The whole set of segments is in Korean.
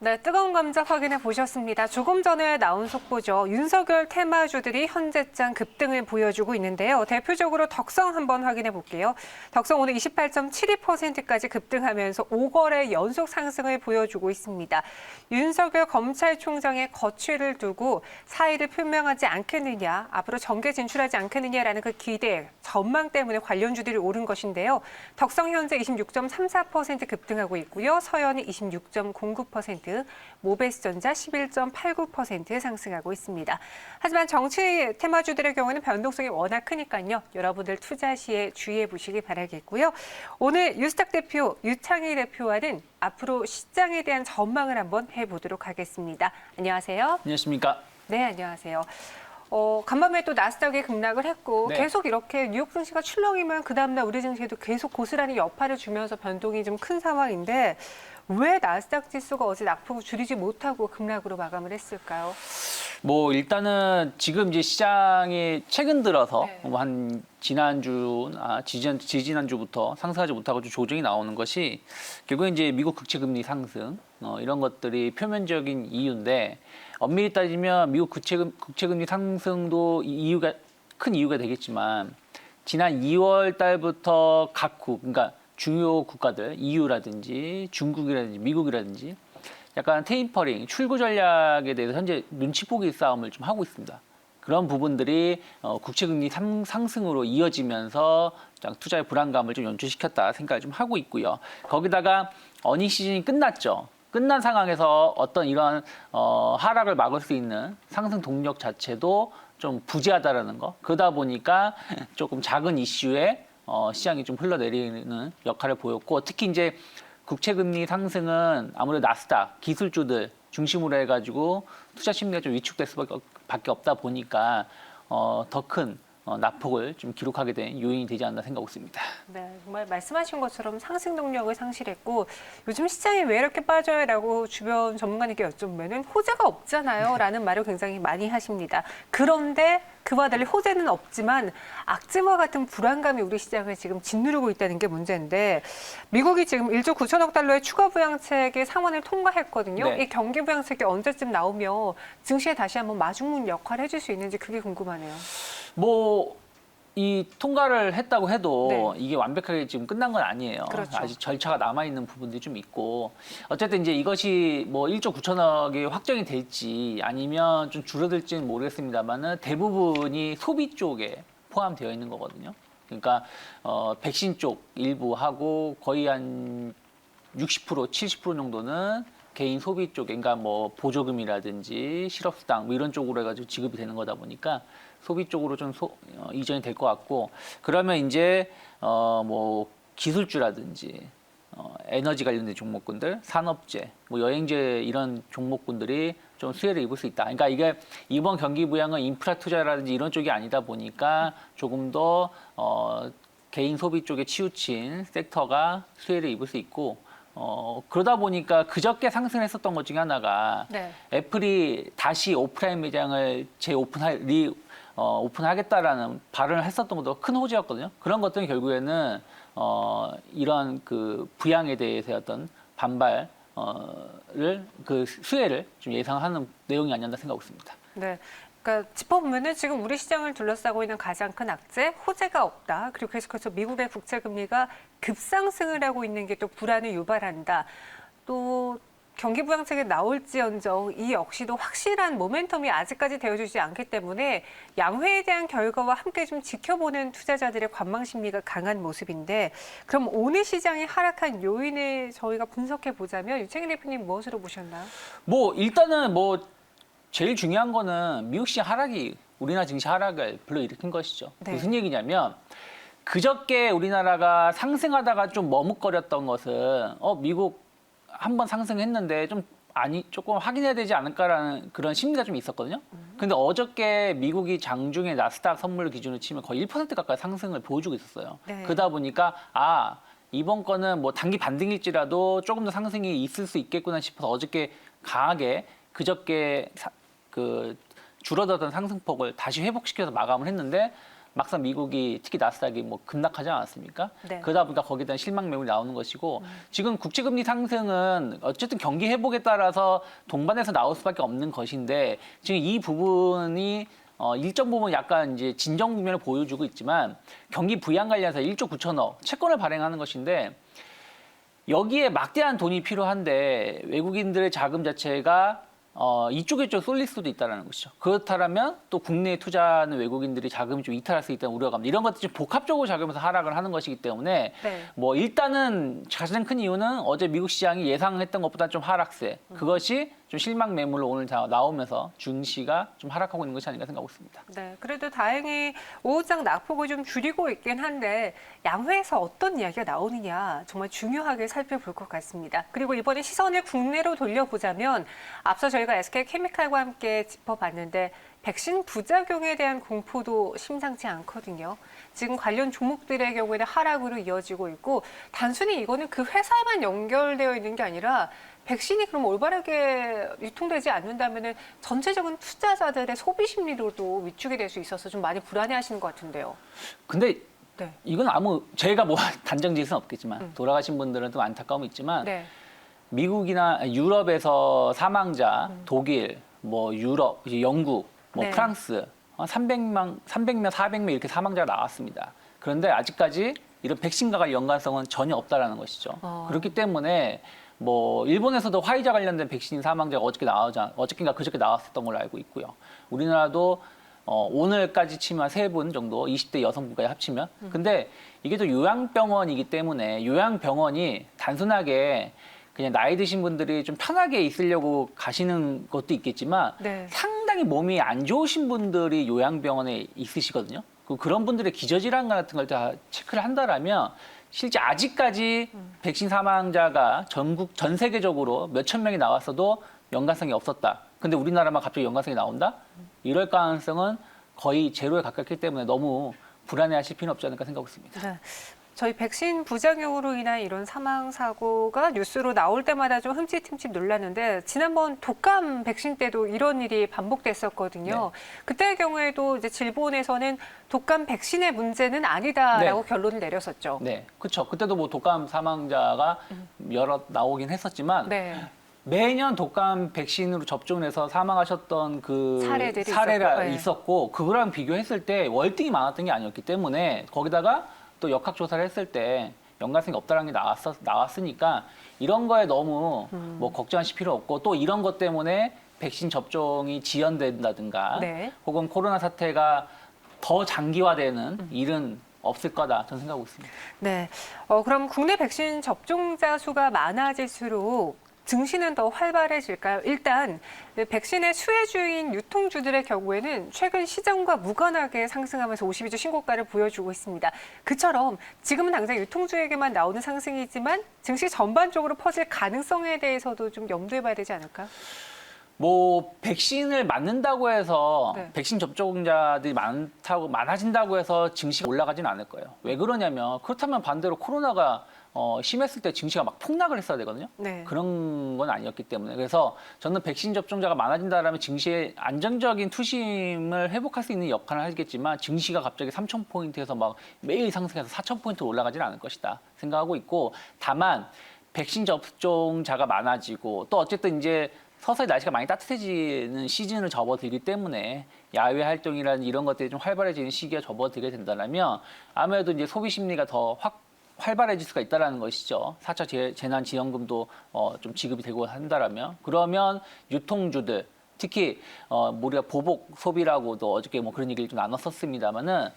네, 뜨거운 감자 확인해 보셨습니다. 조금 전에 나온 속보죠. 윤석열 테마주들이 현재장 급등을 보여주고 있는데요. 대표적으로 덕성 한번 확인해 볼게요. 덕성 오늘 28.72%까지 급등하면서 5거래 연속 상승을 보여주고 있습니다. 윤석열 검찰총장의 거취를 두고 사의를 표명하지 않겠느냐, 앞으로 정계 진출하지 않겠느냐라는 그 기대, 전망 때문에 관련주들이 오른 것인데요. 덕성 현재 26.34% 급등하고 있고요. 서현이 26.09%, 모베스전자 11.89% 상승하고 있습니다. 하지만 정치 테마주들의 경우는 변동성이 워낙 크니까요. 여러분들 투자 시에 주의해 보시기 바라겠고요. 오늘 유스탁 대표, 유창희 대표와는 앞으로 시장에 대한 전망을 한번 해보도록 하겠습니다. 안녕하세요. 안녕하십니까? 네, 안녕하세요. 간밤에 또 나스닥이 급락을 했고 네. 계속 이렇게 뉴욕 증시가 출렁이면 그 다음날 우리 증시에도 계속 고스란히 여파를 주면서 변동이 좀 큰 상황인데 왜 나스닥 지수가 어제 낙폭을 줄이지 못하고 급락으로 마감을 했을까요? 뭐 일단은 지금 이제 시장이 최근 들어서 네. 뭐 한 지지난주부터 상승하지 못하고 좀 조정이 나오는 것이 결국 이제 미국 국채금리 상승 이런 것들이 표면적인 이유인데 엄밀히 따지면 미국 국채금리 상승도 이유가 큰 이유가 되겠지만 지난 2월 달부터 각국 그러니까 중요 국가들 EU라든지 중국이라든지 미국이라든지 약간 테이퍼링, 출구 전략에 대해서 현재 눈치 보기 싸움을 좀 하고 있습니다. 그런 부분들이 국채금리 상승으로 이어지면서 투자의 불안감을 좀 연출시켰다 생각을 좀 하고 있고요. 거기다가 어닝 시즌이 끝났죠. 끝난 상황에서 어떤 이런 하락을 막을 수 있는 상승 동력 자체도 좀 부재하다라는 거. 그러다 보니까 조금 작은 이슈에 시장이 좀 흘러내리는 역할을 보였고 특히 이제 국채금리 상승은 아무래도 나스닥 기술주들 중심으로 해가지고 투자 심리가 좀 위축될 수밖에 없다 보니까 더 큰 낙폭을 좀 기록하게 된 요인이 되지 않나 생각하고 있습니다. 네, 정말 말씀하신 것처럼 상승 동력을 상실했고 요즘 시장이 왜 이렇게 빠져요라고 주변 전문가님께 여쭤보면은 호재가 없잖아요 라는 말을 굉장히 많이 하십니다. 그런데 그와 달리 호재는 없지만 악재와 같은 불안감이 우리 시장을 지금 짓누르고 있다는 게 문제인데 미국이 지금 1조 9천억 달러의 추가 부양책의 상원을 통과했거든요. 네. 이 경기 부양책이 언제쯤 나오며 증시에 다시 한번 마중물 역할을 해줄 수 있는지 그게 궁금하네요. 뭐 이 통과를 했다고 해도 네. 이게 완벽하게 지금 끝난 건 아니에요. 그렇죠. 아직 절차가 남아 있는 부분들이 좀 있고 어쨌든 이제 이것이 뭐 1조 9천억이 확정이 될지 아니면 좀 줄어들지는 모르겠습니다만은 대부분이 소비 쪽에 포함되어 있는 거거든요. 그러니까 백신 쪽 일부 하고 거의 한 60%, 70% 정도는 개인 소비 쪽, 그러니까 뭐 보조금이라든지 실업수당 뭐 이런 쪽으로 해가지고 지급이 되는 거다 보니까 소비 쪽으로 좀 이전이 될 것 같고 그러면 이제 뭐 기술주라든지 에너지 관련된 종목군들, 산업재, 뭐 여행재 이런 종목군들이 좀 수혜를 입을 수 있다. 그러니까 이게 이번 경기 부양은 인프라 투자라든지 이런 쪽이 아니다 보니까 조금 더 개인 소비 쪽에 치우친 섹터가 수혜를 입을 수 있고 그러다 보니까 그저께 상승했었던 것 중에 하나가 네. 애플이 다시 오프라인 매장을 오픈하겠다라는 발언을 했었던 것도 큰 호재였거든요. 그런 것들은 결국에는 이런 그 부양에 대해서 어떤 반발을 그 수혜를 좀 예상하는 내용이 아니었나 생각하고 있습니다. 네. 그러니까 짚어보면은 지금 우리 시장을 둘러싸고 있는 가장 큰 악재, 호재가 없다. 그리고 계속해서 미국의 국채 금리가 급상승을 하고 있는 게 또 불안을 유발한다. 또 경기 부양책이 나올지언정 이 역시도 확실한 모멘텀이 아직까지 되어주지 않기 때문에 양회에 대한 결과와 함께 좀 지켜보는 투자자들의 관망 심리가 강한 모습인데 그럼 오늘 시장이 하락한 요인을 저희가 분석해 보자면 유창희 대표님 무엇으로 보셨나요? 뭐 일단은 뭐 제일 중요한 거는 미국 시장 하락이 우리나라 증시 하락을 불러일으킨 것이죠. 네. 무슨 얘기냐면 그저께 우리나라가 상승하다가 좀 머뭇거렸던 것은 미국 한번 상승했는데 조금 확인해야 되지 않을까라는 그런 심리가 좀 있었거든요. 근데 어저께 미국이 장중에 나스닥 선물 기준으로 치면 거의 1% 가까이 상승을 보여주고 있었어요. 네. 그러다 보니까 이번 거는 뭐 단기 반등일지라도 조금 더 상승이 있을 수 있겠구나 싶어서 어저께 강하게 그저께 줄어들었던 상승폭을 다시 회복시켜서 마감을 했는데 막상 미국이 특히 나스닥이 뭐 급락하지 않았습니까? 네. 그러다 보니까 거기에 대한 실망 매물이 나오는 것이고 지금 국제금리 상승은 어쨌든 경기 회복에 따라서 동반해서 나올 수밖에 없는 것인데 지금 이 부분이 일정 부분 약간 이제 진정 국면을 보여주고 있지만 경기 부양 관련해서 1조 9천억 채권을 발행하는 것인데 여기에 막대한 돈이 필요한데 외국인들의 자금 자체가 이쪽에 좀 쏠릴 수도 있다는 것이죠. 그렇다면 또 국내에 투자하는 외국인들이 자금이 좀 이탈할 수 있다는 우려가 합니다. 이런 것들이 좀 복합적으로 작용해서 하락을 하는 것이기 때문에 네. 뭐 일단은 가장 큰 이유는 어제 미국 시장이 예상했던 것보다 좀 하락세. 그것이 좀 실망 매물로 오늘 다 나오면서 증시가 좀 하락하고 있는 것이 아닌가 생각하고 있습니다. 네, 그래도 다행히 오후장 낙폭을 좀 줄이고 있긴 한데 양회에서 어떤 이야기가 나오느냐 정말 중요하게 살펴볼 것 같습니다. 그리고 이번에 시선을 국내로 돌려보자면 앞서 저희가 SK케미칼과 함께 짚어봤는데 백신 부작용에 대한 공포도 심상치 않거든요. 지금 관련 종목들의 경우에는 하락으로 이어지고 있고 단순히 이거는 그 회사만 연결되어 있는 게 아니라 백신이 그럼 올바르게 유통되지 않는다면 전체적인 투자자들의 소비 심리로도 위축이 될 수 있어서 좀 많이 불안해하시는 것 같은데요. 근데 네. 이건 제가 뭐 단정 지을 수는 없겠지만 돌아가신 분들은 좀 안타까움이 있지만 네. 미국이나 유럽에서 사망자, 독일, 뭐 유럽, 이제 영국, 뭐 네. 프랑스 300명, 400명 이렇게 사망자가 나왔습니다. 그런데 아직까지 이런 백신과 관련 연관성은 전혀 없다라는 것이죠. 그렇기 때문에 뭐 일본에서도 화이자 관련된 백신 사망자가 어저께인가 그저께 나왔었던 걸로 알고 있고요. 우리나라도 오늘까지 치면 3분 정도 20대 여성분까지 합치면 근데 이게 또 요양병원이기 때문에 요양병원이 단순하게 그냥 나이 드신 분들이 좀 편하게 있으려고 가시는 것도 있겠지만 네. 상당히 몸이 안 좋으신 분들이 요양병원에 있으시거든요. 그런 분들의 기저질환 같은 걸 다 체크를 한다라면 실제 아직까지 백신 사망자가 전 세계적으로 몇천 명이 나왔어도 연관성이 없었다. 근데 우리나라만 갑자기 연관성이 나온다? 이럴 가능성은 거의 제로에 가깝기 때문에 너무 불안해하실 필요는 없지 않을까 생각하고 있습니다. 네. 저희 백신 부작용으로 인한 이런 사망 사고가 뉴스로 나올 때마다 좀 흠칫흠칫 놀랐는데 지난번 독감 백신 때도 이런 일이 반복됐었거든요. 그때의 경우에도 이제 질본에서는 독감 백신의 문제는 아니다라고 결론을 내렸었죠. 네, 그렇죠. 그때도 뭐 독감 사망자가 여러 나오긴 했었지만 네. 매년 독감 백신으로 접종을 해서 사망하셨던 그 사례들이 사례가 있었고, 있었고 그거랑 비교했을 때 월등히 많았던 게 아니었기 때문에 거기다가 또 역학조사를 했을 때 연관성이 없다는 게 나왔으니까 이런 거에 너무 뭐 걱정하실 필요 없고 또 이런 것 때문에 백신 접종이 지연된다든가 네. 혹은 코로나 사태가 더 장기화되는 일은 없을 거다 저는 생각하고 있습니다. 네. 그럼 국내 백신 접종자 수가 많아질수록 증시는 더 활발해질까요? 일단 백신의 수혜주인 유통주들의 경우에는 최근 시장과 무관하게 상승하면서 52주 신고가를 보여주고 있습니다. 그처럼 지금은 당장 유통주에게만 나오는 상승이지만 증시 전반적으로 퍼질 가능성에 대해서도 좀 염두에 봐야 되지 않을까? 뭐 백신을 맞는다고 해서 네. 백신 접종자들이 많아진다고 해서 증시가 올라가지는 않을 거예요. 왜 그러냐면 그렇다면 반대로 코로나가 심했을 때 증시가 막 폭락을 했어야 되거든요. 네. 그런 건 아니었기 때문에 그래서 저는 백신 접종자가 많아진다라면 증시의 안정적인 투심을 회복할 수 있는 역할을 하겠지만 증시가 갑자기 3,000포인트에서 막 매일 상승해서 4,000포인트 올라가지는 않을 것이다 생각하고 있고 다만 백신 접종자가 많아지고 또 어쨌든 이제 서서히 날씨가 많이 따뜻해지는 시즌을 접어들기 때문에 야외 활동이라는 이런 것들이 좀 활발해지는 시기가 접어들게 된다면 아무래도 이제 소비 심리가 더 활발해질 수가 있다는 것이죠. 4차 재난지원금도 좀 지급이 되고 한다라면 그러면 유통주들 특히 우리가 보복 소비라고도 어저께 뭐 그런 얘기를 좀 나눴었습니다만은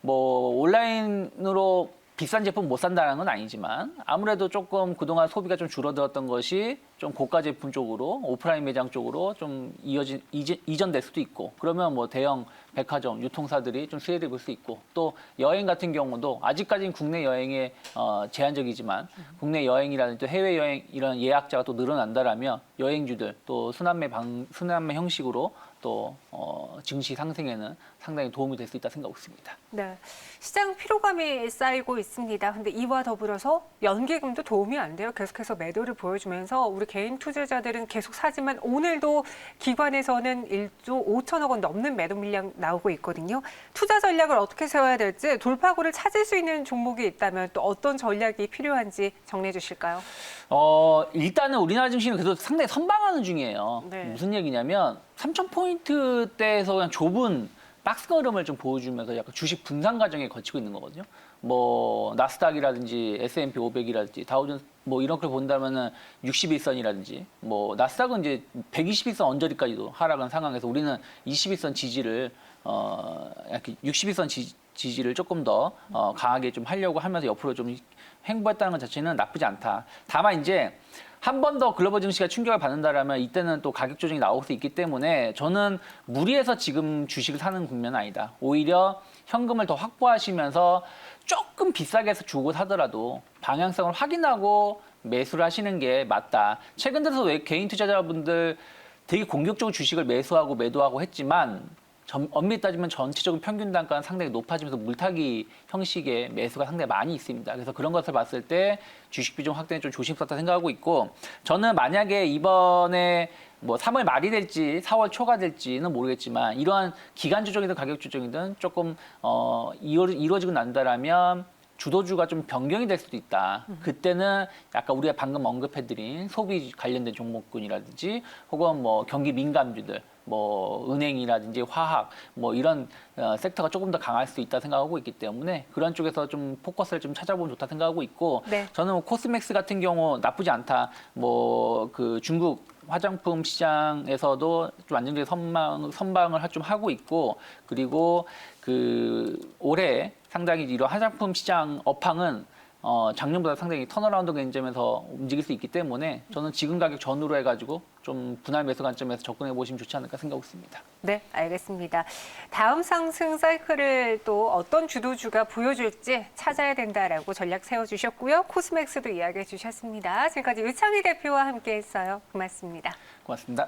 뭐 온라인으로 비싼 제품 못 산다는 건 아니지만 아무래도 조금 그동안 소비가 좀 줄어들었던 것이 좀 고가 제품 쪽으로 오프라인 매장 쪽으로 좀 이전될 수도 있고 그러면 뭐 대형 백화점 유통사들이 좀 수혜를 볼 수 있고 또 여행 같은 경우도 아직까지는 국내 여행에 제한적이지만 국내 여행이라든지 또 해외 여행 이런 예약자가 또 늘어난다라면 여행주들 또 순환매 형식으로 또 증시 상승에는 상당히 도움이 될 수 있다 생각하고 있습니다. 네, 시장 피로감이 쌓이고 있습니다. 근데 이와 더불어서 연기금도 도움이 안 돼요. 계속해서 매도를 보여주면서 우리 개인 투자자들은 계속 사지만 오늘도 기관에서는 1조 5천억 원 넘는 매도 물량 나오고 있거든요. 투자 전략을 어떻게 세워야 될지 돌파구를 찾을 수 있는 종목이 있다면 또 어떤 전략이 필요한지 정리해 주실까요? 일단은 우리나라 증시는 그래도 상당히 선방하는 중이에요. 네. 무슨 얘기냐면 3,000포인트대에서 그냥 좁은 박스 흐름을 좀 보여주면서 약간 주식 분산 과정에 거치고 있는 거거든요. 뭐 나스닥이라든지 S&P 500이라든지 다우존스 뭐 이런 걸 본다면은 61선이라든지 뭐 나스닥은 이제 121선 언저리까지도 하락한 상황에서 우리는 21선 지지를 약간 61선 지지를 조금 더 강하게 좀 하려고 하면서 옆으로 좀 행보했다는 것 자체는 나쁘지 않다. 다만 이제 한 번 더 글로벌 증시가 충격을 받는다라면 이때는 또 가격 조정이 나올 수 있기 때문에 저는 무리해서 지금 주식을 사는 국면은 아니다. 오히려 현금을 더 확보하시면서 조금 비싸게 해서 주고 사더라도 방향성을 확인하고 매수를 하시는 게 맞다. 최근 들어서 왜 개인 투자자분들 되게 공격적으로 주식을 매수하고 매도하고 했지만 엄밀히 따지면 전체적인 평균 단가는 상당히 높아지면서 물타기 형식의 매수가 상당히 많이 있습니다. 그래서 그런 것을 봤을 때 주식 비중 확대는 좀 조심스럽다 생각하고 있고 저는 만약에 이번에 뭐 3월 말이 될지 4월 초가 될지는 모르겠지만 이러한 기간 조정이든 가격 조정이든 조금 이루어지고 난다라면 주도주가 좀 변경이 될 수도 있다. 그때는 약간 우리가 방금 언급해드린 소비 관련된 종목군이라든지 혹은 뭐 경기 민감주들 뭐 은행이라든지 화학 뭐 이런 섹터가 조금 더 강할 수 있다 생각하고 있기 때문에 그런 쪽에서 좀 포커스를 좀 찾아보면 좋다 생각하고 있고 네. 저는 뭐 코스맥스 같은 경우 나쁘지 않다. 뭐 그 중국 화장품 시장에서도 좀 안정적인 선방을 좀 하고 있고 그리고 그 올해 상당히 이런 화장품 시장 업황은 작년보다 상당히 턴어라운드 관점에서 움직일 수 있기 때문에 저는 지금 가격 전후로 해가지고 좀 분할 매수 관점에서 접근해 보시면 좋지 않을까 생각하고 있습니다. 네, 알겠습니다. 다음 상승 사이클을 또 어떤 주도주가 보여줄지 찾아야 된다라고 전략 세워주셨고요. 코스맥스도 이야기해 주셨습니다. 지금까지 유창희 대표와 함께했어요. 고맙습니다. 고맙습니다.